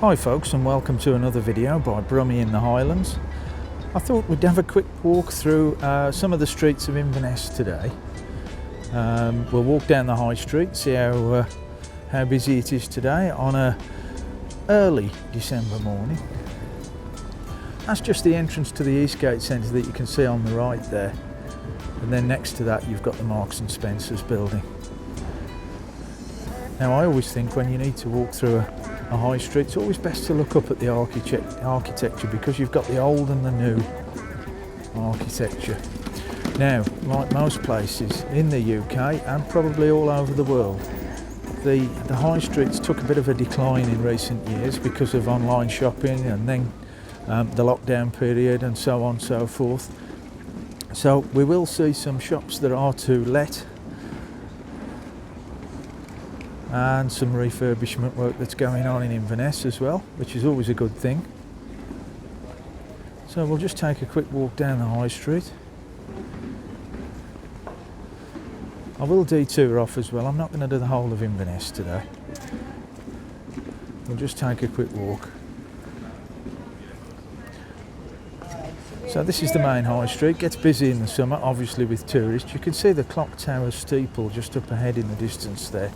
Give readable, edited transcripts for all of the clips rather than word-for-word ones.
Hi folks, and welcome to another video by Brummie in the Highlands. I thought we'd have a quick walk through some of the streets of Inverness today. We'll walk down the high street, see how busy it is today on a early December morning. That's just the entrance to the Eastgate Centre that you can see on the right there, and then next to that you've got the Marks and Spencer's building. Now I always think when you need to walk through a high street, it's always best to look up at the architecture, because you've got the old and the new architecture. Now, like most places in the UK and probably all over the world, the high streets took a bit of a decline in recent years because of online shopping and then the lockdown period and so on and so forth. So we will see some shops that are to let and some refurbishment work that's going on in Inverness as well, which is always a good thing. So we'll just take a quick walk down the high street. I will detour off as well. I'm not going to do the whole of Inverness today. We'll just take a quick walk. So this is the main high street. Gets busy in the summer, obviously, with tourists. You can see the clock tower steeple just up ahead in the distance there.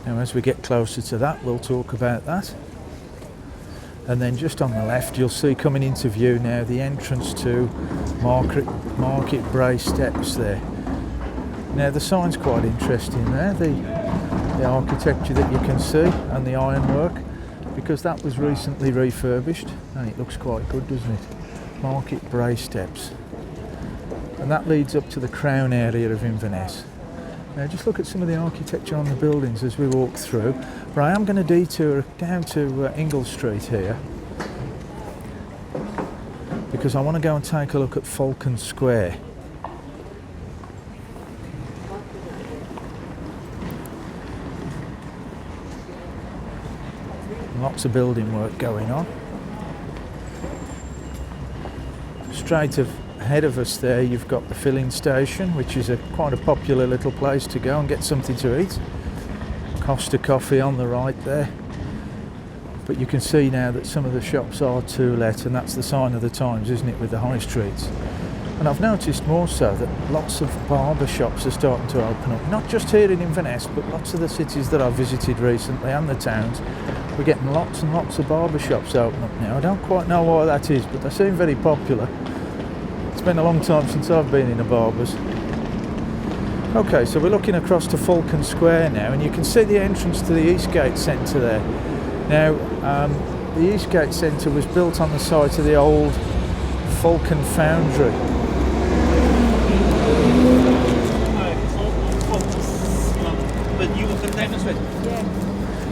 Now as we get closer to that, we'll talk about that. And then just on the left, you'll see coming into view now the entrance to Market Brae Steps there. Now the sign's quite interesting there, the architecture that you can see and the ironwork, because that was recently refurbished and it looks quite good, doesn't it? Market Brae Steps. And that leads up to the Crown area of Inverness. Now just look at some of the architecture on the buildings as we walk through. But I am going to detour down to Ingle Street here, because I want to go and take a look at Falcon Square. Lots of building work going on. Straight ahead of us there you've got the filling station, which is quite a popular little place to go and get something to eat. Costa Coffee on the right there. But you can see now that some of the shops are to let, and that's the sign of the times, isn't it, with the high streets. And I've noticed more so that lots of barber shops are starting to open up, not just here in Inverness, but lots of the cities that I've visited recently and the towns. We're getting lots and lots of barber shops open up now. I don't quite know why that is, but they seem very popular. It's been a long time since I've been in a barber's. Okay, so we're looking across to Falcon Square now, and you can see the entrance to the Eastgate Centre there. Now, the Eastgate Centre was built on the site of the old Falcon Foundry.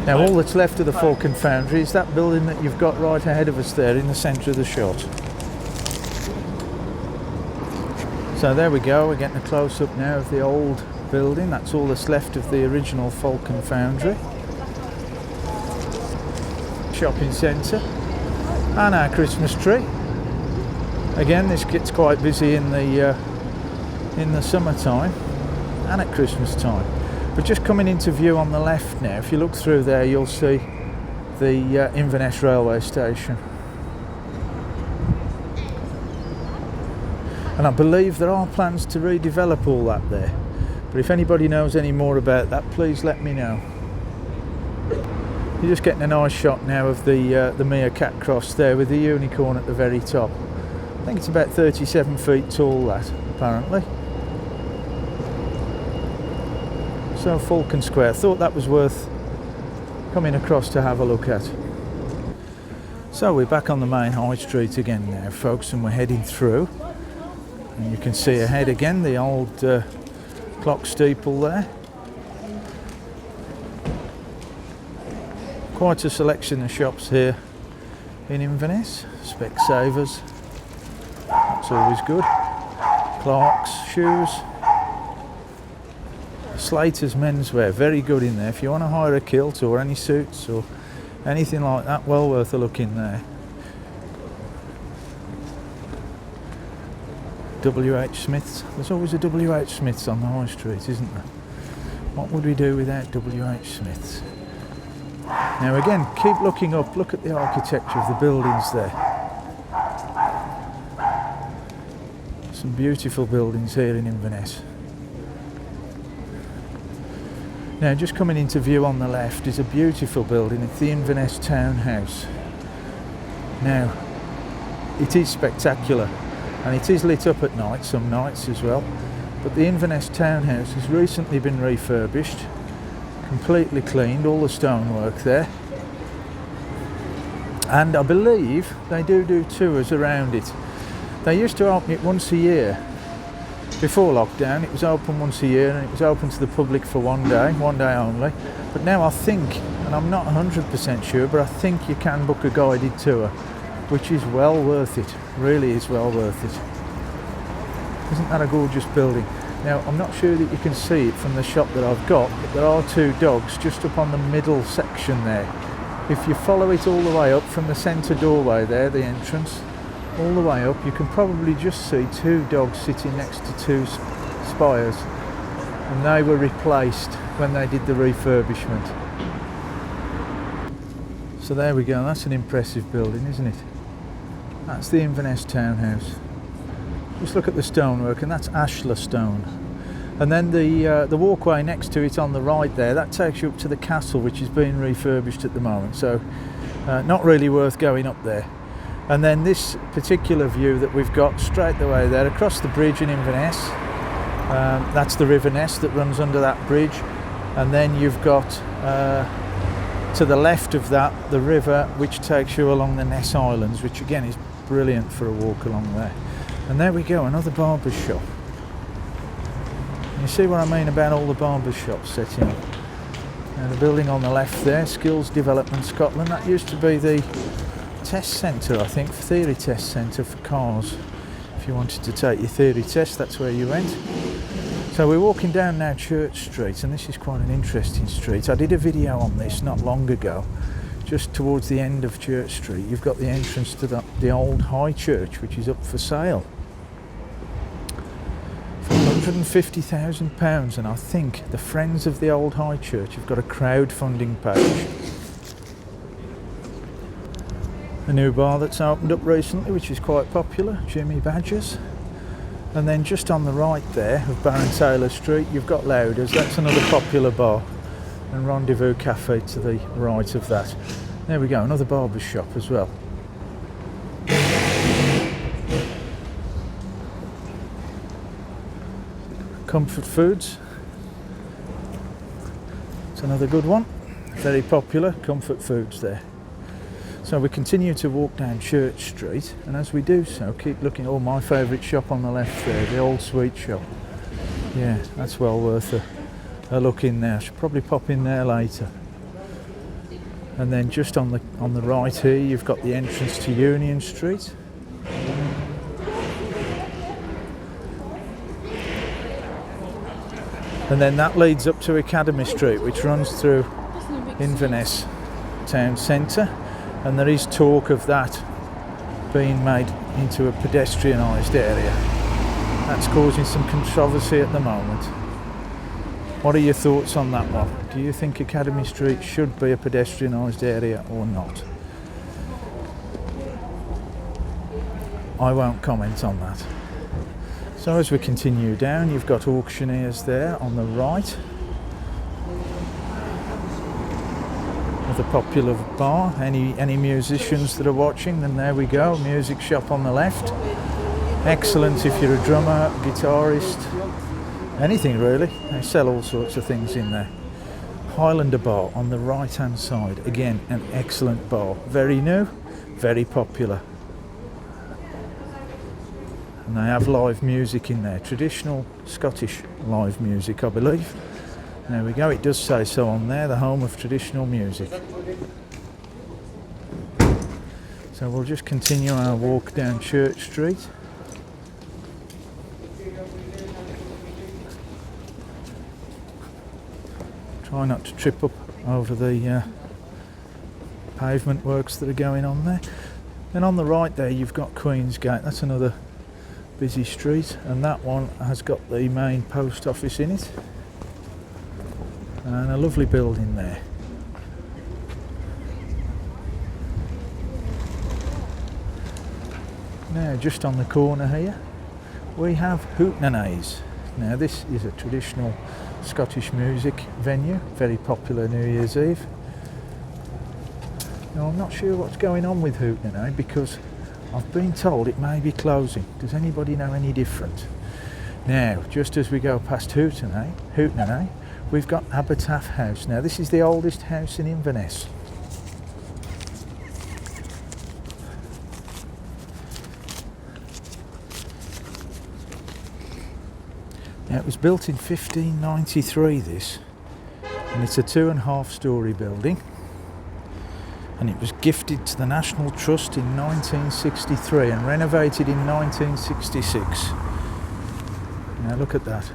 Now, all that's left of the Falcon Foundry is that building that you've got right ahead of us there in the centre of the shot. So there we go, we're getting a close-up now of the old building. That's all that's left of the original Falcon Foundry. Shopping centre. And our Christmas tree. Again, this gets quite busy in the summertime and at Christmas time. But just coming into view on the left now, if you look through there, you'll see the Inverness railway station. And I believe there are plans to redevelop all that there. But if anybody knows any more about that, please let me know. You're just getting a nice shot now of the Meerkat Cross there with the unicorn at the very top. I think it's about 37 feet tall, that, apparently. So Falcon Square, thought that was worth coming across to have a look at. So we're back on the main high street again now, folks, and we're heading through. And you can see ahead again the old clock steeple there. Quite a selection of shops here in Inverness. Specsavers, that's always good. Clark's shoes. Slater's menswear, very good in there. If you want to hire a kilt or any suits or anything like that, well worth a look in there. WH Smith's. There's always a WH Smith's on the high street, isn't there? What would we do without W.H. Smith's? Now again, keep looking up, look at the architecture of the buildings there. Some beautiful buildings here in Inverness. Now just coming into view on the left is a beautiful building. It's the Inverness Townhouse. Now it is spectacular and it is lit up at night, some nights as well, but the Inverness Townhouse has recently been refurbished, completely cleaned, all the stonework there, and I believe they do tours around it. They used to open it once a year. Before lockdown it was open once a year and it was open to the public for one day only, but now I think, and I'm not 100% sure, but I think you can book a guided tour, which is well worth it, really is well worth it. Isn't that a gorgeous building? Now I'm not sure that you can see it from the shot that I've got, but there are two dogs just up on the middle section there. If you follow it all the way up from the centre doorway there, the entrance, all the way up, you can probably just see two dogs sitting next to two spires, and they were replaced when they did the refurbishment. So there we go, that's an impressive building, isn't it? That's the Inverness Townhouse. Just look at the stonework, and that's ashlar stone. And then the walkway next to it on the right there, that takes you up to the castle, which is being refurbished at the moment, so not really worth going up there. And then this particular view that we've got straight the way there across the bridge in Inverness, that's the River Ness that runs under that bridge, and then you've got to the left of that the river which takes you along the Ness Highlands, which again is brilliant for a walk along there. And there we go, another barber's shop. You see what I mean about all the barber shops setting up. Now the building on the left there, Skills Development Scotland, that used to be the test centre, I think, theory test centre for cars. If you wanted to take your theory test, that's where you went. So we're walking down now Church Street, and this is quite an interesting street. I did a video on this not long ago. Just towards the end of Church Street, you've got the entrance to the old High Church, which is up for sale for £150,000, and I think the Friends of the Old High Church have got a crowdfunding page. A new bar that's opened up recently, which is quite popular, Jimmy Badger's. And then just on the right there of Baron Taylor Street, you've got Lauder's, that's another popular bar, and Rendezvous Cafe to the right of that. There we go, another barber's shop as well. Comfort Foods, it's another good one, very popular, Comfort Foods there. So we continue to walk down Church Street, and as we do so, keep looking. Oh, my favourite shop on the left there, the Old Sweet Shop. Yeah, that's well worth a look in there. I should probably pop in there later. And then just on the right here, you've got the entrance to Union Street. And then that leads up to Academy Street, which runs through Inverness town centre. And there is talk of that being made into a pedestrianised area. That's causing some controversy at the moment. What are your thoughts on that one? Do you think Academy Street should be a pedestrianised area or not? I won't comment on that. So as we continue down, you've got Auctioneers there on the right. The popular bar. Any musicians that are watching, then there we go, music shop on the left. Excellent if you're a drummer, guitarist, anything really. They sell all sorts of things in there. Highlander bar on the right hand side, again an excellent bar, very new, very popular, and they have live music in there, traditional Scottish live music, I believe. There we go, it does say so on there, the home of traditional music. So we'll just continue our walk down Church Street. Try not to trip up over the pavement works that are going on there. Then on the right there you've got Queen's Gate, that's another busy street, and that one has got the main post office in it. and a lovely building there. Now just on the corner here we have Hootenannies. Now this is a traditional Scottish music venue, very popular New Year's Eve. Now I'm not sure what's going on with Hootenanny because I've been told it may be closing. Does anybody know any different? Now just as we go past Hootenanny, we've got Abertaff House. Now this is the oldest house in Inverness. Now it was built in 1593 this, and it's a 2.5 story building, and it was gifted to the National Trust in 1963 and renovated in 1966. Now look at that,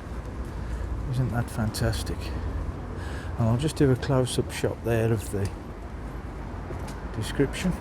isn't that fantastic? And I'll just do a close-up shot there of the description.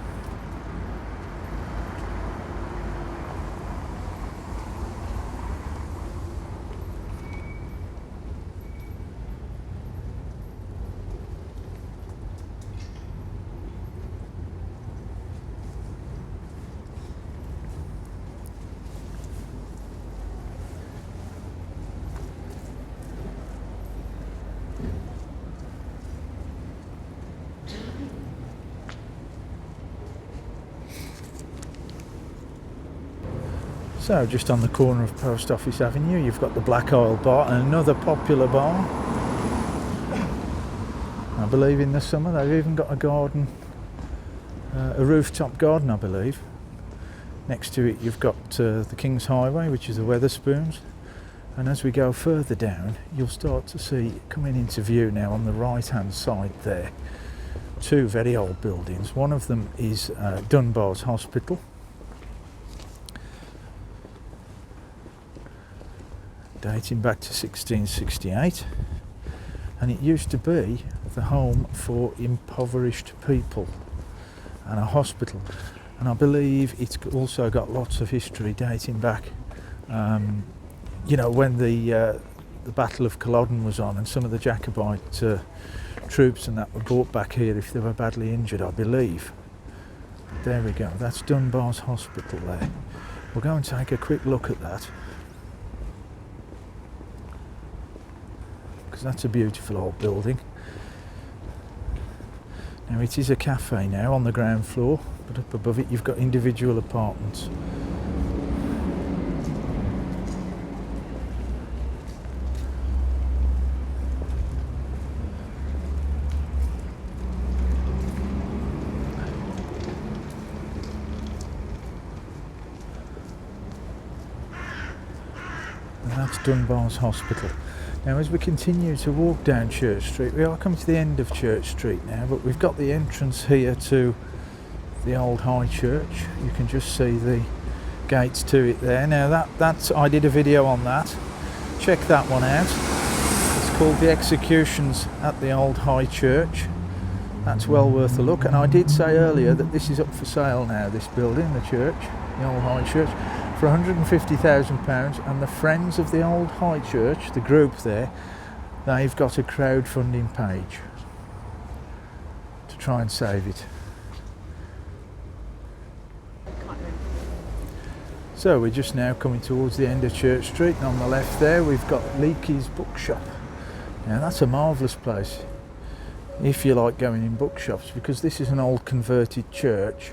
So just on the corner of Post Office Avenue you've got the Black Isle Bar, another popular bar. I believe in the summer they've even got a garden, a rooftop garden I believe. Next to it you've got the King's Highway, which is the Wetherspoons, and as we go further down you'll start to see, coming into view now on the right hand side there, two very old buildings. One of them is Dunbar's Hospital, dating back to 1668, and it used to be the home for impoverished people and a hospital, and I believe it's also got lots of history dating back, you know, when the Battle of Culloden was on and some of the Jacobite troops and that were brought back here if they were badly injured, I believe. There we go, that's Dunbar's Hospital there. We'll go and take a quick look at that, because that's a beautiful old building. Now it is a cafe now on the ground floor, but up above it you've got individual apartments. And that's Dunbar's Hospital. Now as we continue to walk down Church Street, we are coming to the end of Church Street now, but we've got the entrance here to the old High Church. You can just see the gates to it there. Now that's I did a video on that. Check that one out. It's called The Executions at the Old High Church. That's well worth a look. And I did say earlier that this is up for sale now, this building, the church, the old High Church, for £150,000, and the Friends of the Old High Church, the group there, they've got a crowdfunding page to try and save it. So we're just now coming towards the end of Church Street, and on the left there we've got Leakey's Bookshop. Now that's a marvellous place if you like going in bookshops, because this is an old converted church,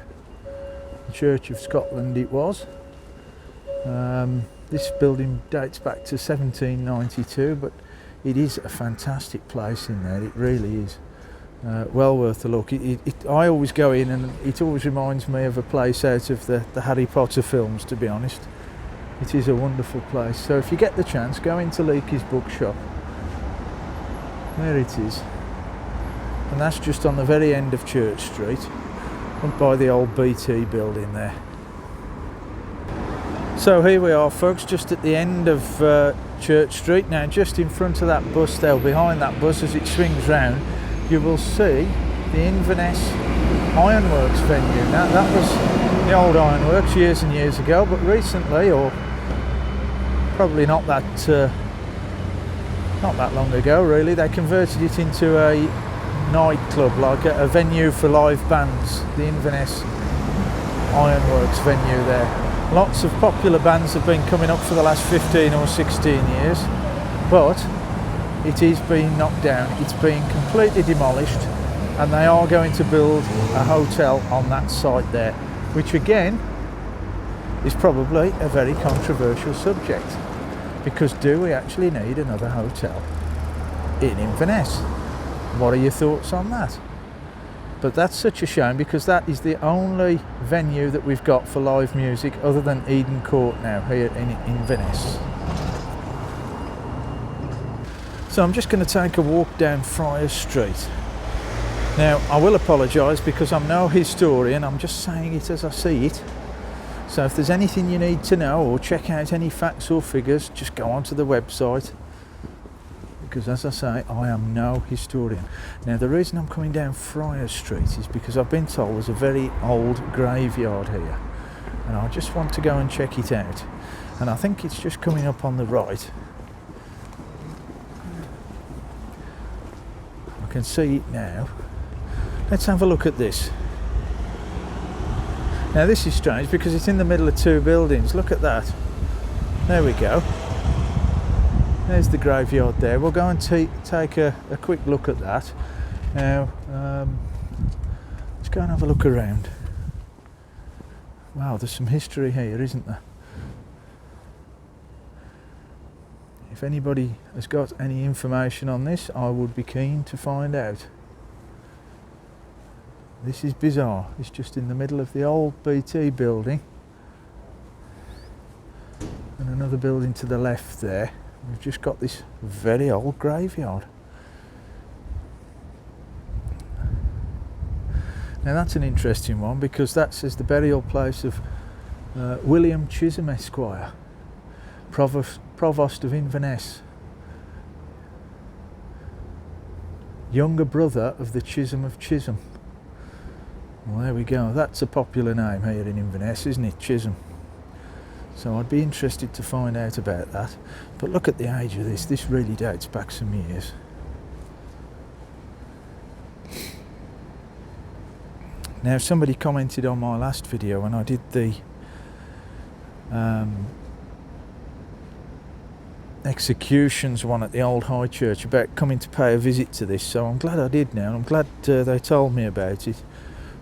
the Church of Scotland it was. This building dates back to 1792, but it is a fantastic place in there, it really is. Well worth a look. I always go in and it always reminds me of a place out of the Harry Potter films, to be honest. It is a wonderful place. So if you get the chance, go into Leakey's Bookshop. There it is. And that's just on the very end of Church Street, up by the old BT building there. So here we are folks, just at the end of Church Street. Now just in front of that bus there, behind that bus as it swings round, you will see the Inverness Ironworks venue. Now that was the old Ironworks years and years ago, but recently, or probably not that not that long ago really. They converted it into a nightclub, like a venue for live bands, the Inverness Ironworks venue there. Lots of popular bands have been coming up for the last 15 or 16 years, but it is being knocked down. It's being completely demolished, and they are going to build a hotel on that site there, which again is probably a very controversial subject, because do we actually need another hotel in Inverness? What are your thoughts on that? But that's such a shame, because that is the only venue that we've got for live music other than Eden Court now here in Inverness. So I'm just going to take a walk down Friars Street. Now I will apologise because I'm no historian, I'm just saying it as I see it. So if there's anything you need to know or check out any facts or figures, just go onto the website, because as I say, I am no historian. Now the reason I'm coming down Friars Street is because I've been told there's a very old graveyard here, and I just want to go and check it out. And I think it's just coming up on the right. I can see it now. Let's have a look at this. Now this is strange because it's in the middle of two buildings. Look at that. There we go. There's the graveyard there. We'll go and take a quick look at that. Now, let's go and have a look around. Wow, there's some history here, isn't there? If anybody has got any information on this, I would be keen to find out. This is bizarre. It's just in the middle of the old BT building and another building to the left there. We've just got this very old graveyard. Now that's an interesting one, because that says the burial place of William Chisholm Esquire, Provost of Inverness, younger brother of the Chisholm of Chisholm. Well, there we go. That's a popular name here in Inverness, isn't it? Chisholm. So I'd be interested to find out about that. But look at the age of this. This really dates back some years. Now somebody commented on my last video when I did the executions one at the old High Church about coming to pay a visit to this. So I'm glad I did now. I'm glad they told me about it.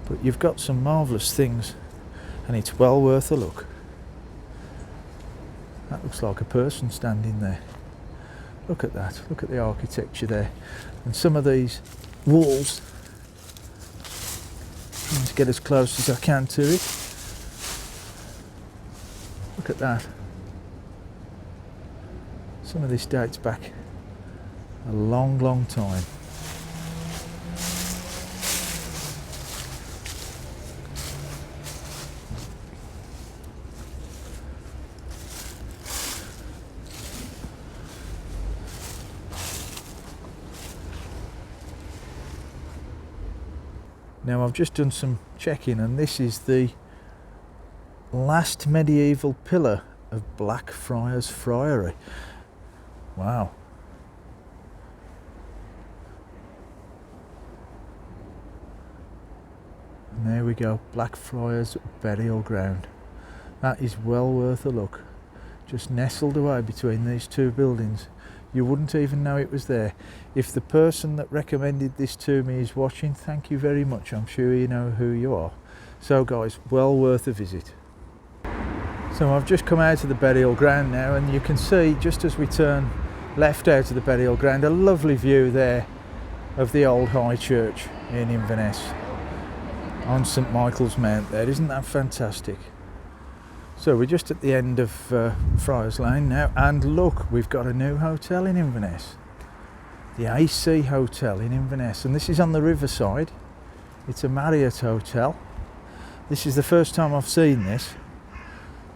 But you've got some marvellous things, and it's well worth a look. That looks like a person standing there. Look at that. Look at the architecture there. And some of these walls, trying to get as close as I can to it. Look at that. Some of this dates back a long, long time. Now I've just done some checking, and this is the last medieval pillar of Blackfriars Friary. Wow. And there we go, Blackfriars Burial Ground. That is well worth a look. Just nestled away between these two buildings. You wouldn't even know it was there. If the person that recommended this to me is watching, thank you very much. I'm sure you know who you are. So guys, well worth a visit. So I've just come out of the burial ground now, and you can see just as we turn left out of the burial ground, a lovely view there of the old High Church in Inverness on St Michael's Mount there. Isn't that fantastic? So we're just at the end of Friars Lane now, and look, we've got a new hotel in Inverness, the AC Hotel in Inverness, and this is on the Riverside. It's a Marriott hotel. This is the first time I've seen this,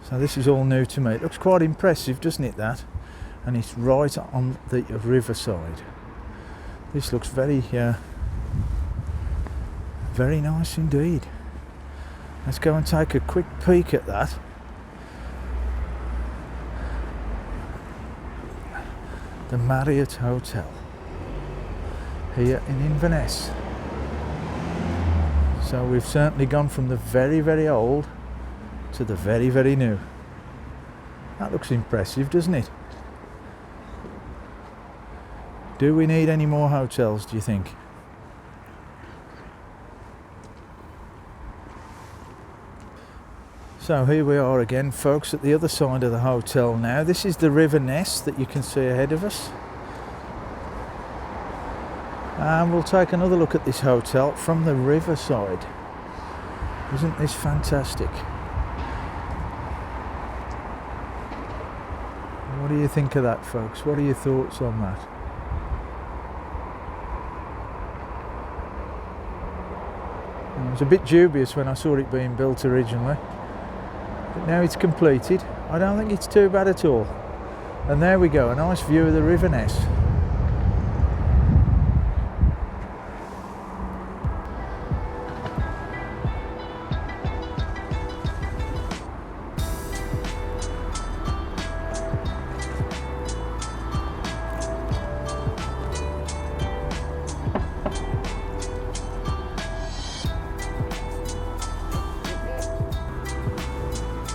so this is all new to me. It looks quite impressive, doesn't it, that? And it's right on the Riverside. This looks very nice indeed. Let's go and take a quick peek at that. the Marriott Hotel here in Inverness. So we've certainly gone from the very, very old to the very, very new. That looks impressive, doesn't it? Do we need any more hotels, do you think? So here we are again, folks, at the other side of the hotel now. This is the Inverness that you can see ahead of us. And we'll take another look at this hotel from the Riverside. Isn't this fantastic? What do you think of that, folks? What are your thoughts on that? I was a bit dubious when I saw it being built originally, but now it's completed. I don't think it's too bad at all. And there we go, a nice view of the Inverness.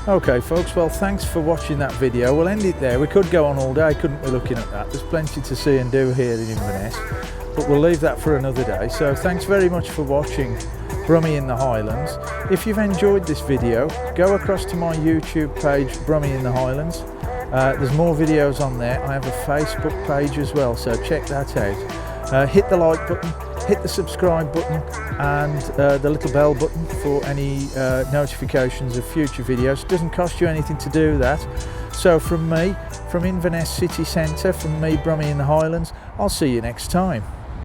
Okay folks, well thanks for watching that video. We'll end it there. We could go on all day, couldn't we, looking at that. There's plenty to see and do here in Inverness, but we'll leave that for another day. So thanks very much for watching Brummie in the Highlands. If you've enjoyed this video, go across to my YouTube page, Brummie in the Highlands. There's more videos on there. I have a Facebook page as well, so check that out. Hit the like button, hit the subscribe button and the little bell button for any notifications of future videos. It doesn't cost you anything to do that. So from me, from Inverness City Centre, from me, Brummie in the Highlands, I'll see you next time.